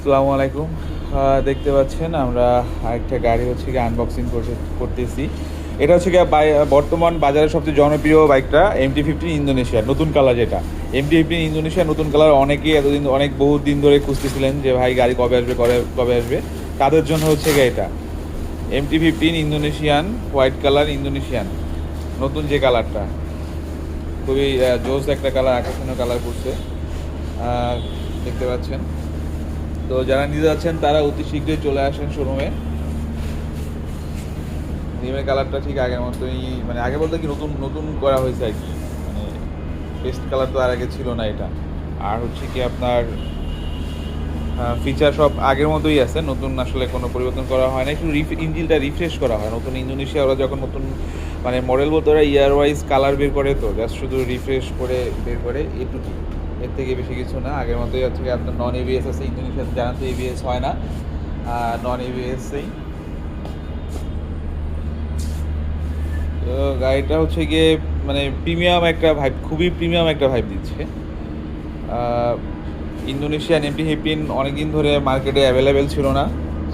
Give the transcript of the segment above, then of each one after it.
আসসালামু আলাইকুম। দেখতে পাচ্ছেন আমরা আরেকটা গাড়ি হচ্ছে গিয়ে আনবক্সিং করতেছি। এটা হচ্ছে গিয়ে বর্তমান বাজারে সবচেয়ে জনপ্রিয় বাইকটা MT-15 ইন্দোনেশিয়া নতুন কালার যেটা। MT-15 ইন্দোনেশিয়া নতুন কালার অনেকেই এতদিন বহু দিন ধরে খুঁজতেছিলেন যে ভাই গাড়ি কবে আসবে কবে আসবে। তাদের জন্য হচ্ছে গিয়ে এটা MT-15 Indonesian white colour Indonesian নতুন যে কালারটা খুবই জোস একটা কালার, আকর্ষণীয় কালার করছে। দেখতে পাচ্ছেন। তো যারা নিতে যাচ্ছেন তারা অতি শীঘ্রই চলে আসেন শোরুমে। নিমের কালারটা ঠিক আগের মতোই, মানে আগে বলতে কি নতুন নতুন করা হয়েছে আর কি, মানে পেস্ট কালার তো আর আগে ছিল না এটা। আর হচ্ছে কি আপনার ফিচার সব আগের মতোই আছে, নতুন আসলে কোনো পরিবর্তন করা হয় না, একটু ইঞ্জিনটা রিফ্রেশ করা হয়। নতুন ইন্দোনেশিয়া ওরা যখন নতুন মানে মডেল বলতে ওরা ইয়ার ওয়াইজ কালার বের করে, তো জাস্ট শুধু রিফ্রেশ করে বের করে এটুকু, এর থেকে বেশি কিছু না। আগের মতোই হচ্ছে কি আপনার নন এবিএস আছে, ইন্দোনেশিয়াতে জানান তো এবিএস হয় না, নন এবিএসই। তো গাড়িটা হচ্ছে গিয়ে মানে প্রিমিয়াম একটা ভাইব, খুবই প্রিমিয়াম একটা ভাইব দিচ্ছে। ইন্দোনেশিয়ান MT-15 অনেকদিন ধরে মার্কেটে অ্যাভেলেবেল ছিল না,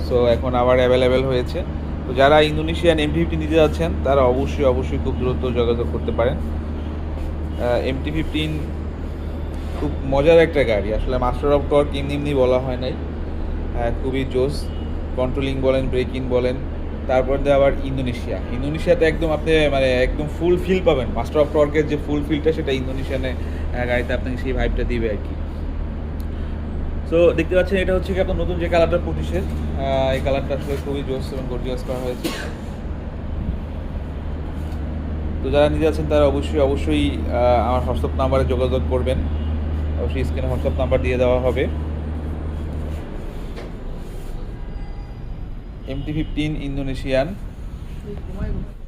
সো এখন আবার অ্যাভেলেবেল হয়েছে। তো যারা ইন্দোনেশিয়ান MT-15 নিতে যাচ্ছেন তারা অবশ্যই অবশ্যই খুব দ্রুত যোগাযোগ করতে পারেন। MT-15 খুব মজার একটা গাড়ি, আসলে মাস্টার অফ টর্ক এমনি এমনি বলা হয় নাই। খুবই জোস, কন্ট্রোলিং বলেন, ব্রেকিং বলেন। তারপর দিয়ে আবার ইন্দোনেশিয়াতে একদম আপনি মানে একদম ফুল ফিল পাবেন। মাস্টার অফ টর্কের যে ফুল ফিলটা সেটা ইন্দোনেশিয়ানে গাড়িতে আপনাকে সেই ভাইবটা দিবে আর কি। সো দেখতে পাচ্ছেন এটা হচ্ছে কি আপনার নতুন যে কালারটা 25-এর, এই কালারটা আসলে খুবই জোস এবং গর্জিয়াস করা হয়েছে। তো যারা নিতে যাচ্ছেন তারা অবশ্যই অবশ্যই আমার হোয়াটসঅ্যাপ নাম্বারে যোগাযোগ করবেন। অবশ্যই স্ক্রিনে হোয়াটসঅ্যাপ নাম্বার দিয়ে দেওয়া হবে। MT-15 Indonesian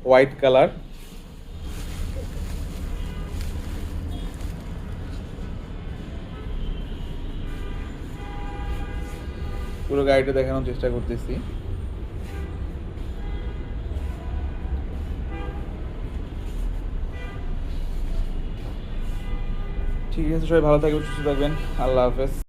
white colour. পুরো গাড়িটা দেখানোর চেষ্টা করতেছি। ঠিক আছে, সবাই ভালো থাকবেন, সুস্থ থাকবেন। আল্লাহ হাফেজ।